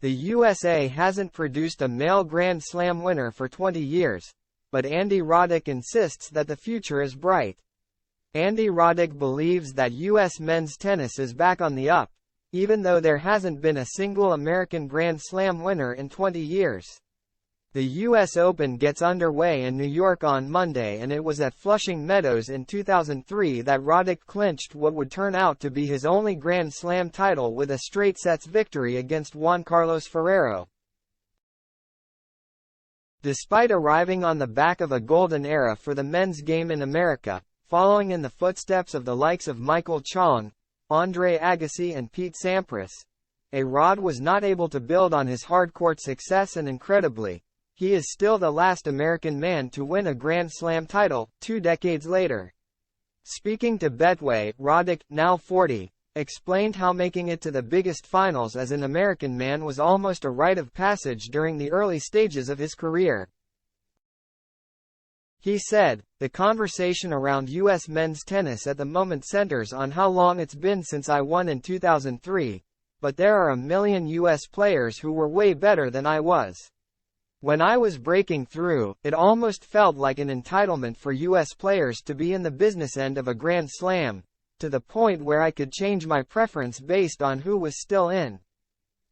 The USA hasn't produced a male Grand Slam winner for 20 years, but Andy Roddick insists that the future is bright. Andy Roddick believes that U.S. men's tennis is back on the up, even though there hasn't been a single American Grand Slam winner in 20 years. The U.S. Open gets underway in New York on Monday, and it was at Flushing Meadows in 2003 that Roddick clinched what would turn out to be his only Grand Slam title with a straight sets victory against Juan Carlos Ferrero. Despite arriving on the back of a golden era for the men's game in America, following in the footsteps of the likes of Michael Chang, Andre Agassi and Pete Sampras, Rod was not able to build on his hardcourt success, and incredibly, he is still the last American man to win a Grand Slam title, 2 decades later. Speaking to Betway, Roddick, now 40, explained how making it to the biggest finals as an American man was almost a rite of passage during the early stages of his career. He said, "The conversation around U.S. men's tennis at the moment centers on how long it's been since I won in 2003, but there are a million U.S. players who were way better than I was. When I was breaking through, it almost felt like an entitlement for U.S. players to be in the business end of a Grand Slam, to the point where I could change my preference based on who was still in.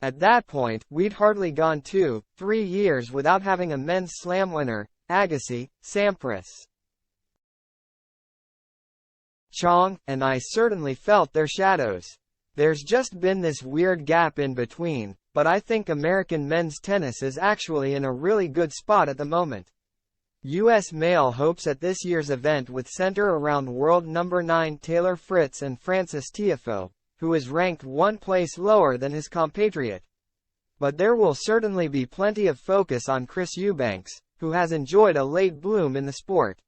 At that point, we'd hardly gone 2-3 years without having a men's slam winner, Agassi, Sampras, Chang, and I certainly felt their shadows. There's just been this weird gap in between, but I think American men's tennis is actually in a really good spot at the moment." U.S. male hopes at this year's event would center around world number 9 Taylor Fritz and Frances Tiafoe, who is ranked one place lower than his compatriot. But there will certainly be plenty of focus on Chris Eubanks, who has enjoyed a late bloom in the sport.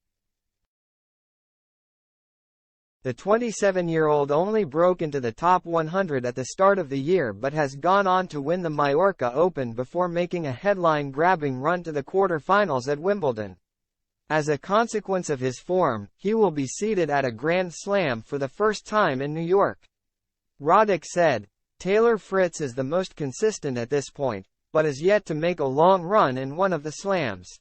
The 27-year-old only broke into the top 100 at the start of the year, but has gone on to win the Mallorca Open before making a headline-grabbing run to the quarter-finals at Wimbledon. As a consequence of his form, he will be seated at a Grand Slam for the first time in New York. Roddick said, "Taylor Fritz is the most consistent at this point, but is yet to make a long run in one of the slams.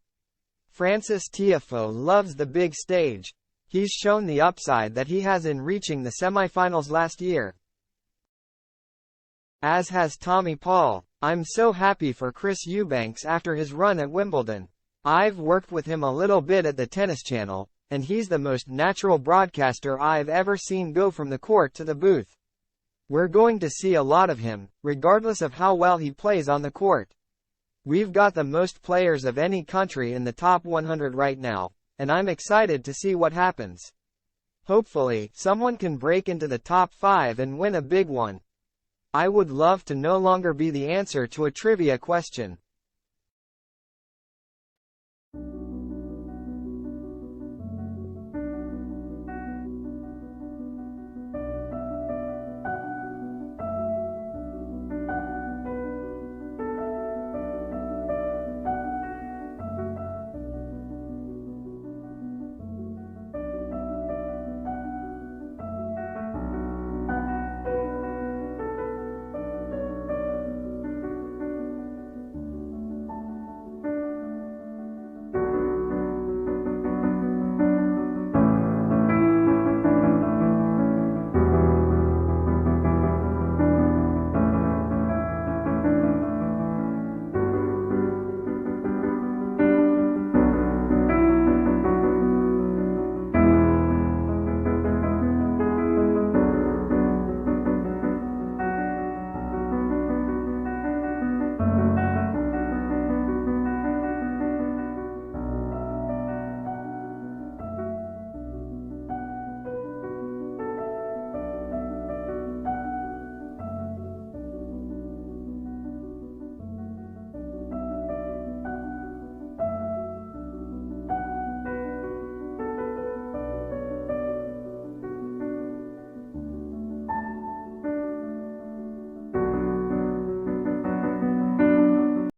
Frances Tiafoe loves the big stage. He's shown the upside that he has in reaching the semifinals last year. As has Tommy Paul. I'm so happy for Chris Eubanks after his run at Wimbledon. I've worked with him a little bit at the Tennis Channel, and he's the most natural broadcaster I've ever seen go from the court to the booth. We're going to see a lot of him, regardless of how well he plays on the court. We've got the most players of any country in the top 100 right now, and I'm excited to see what happens. Hopefully, someone can break into the top 5 and win a big one. I would love to no longer be the answer to a trivia question.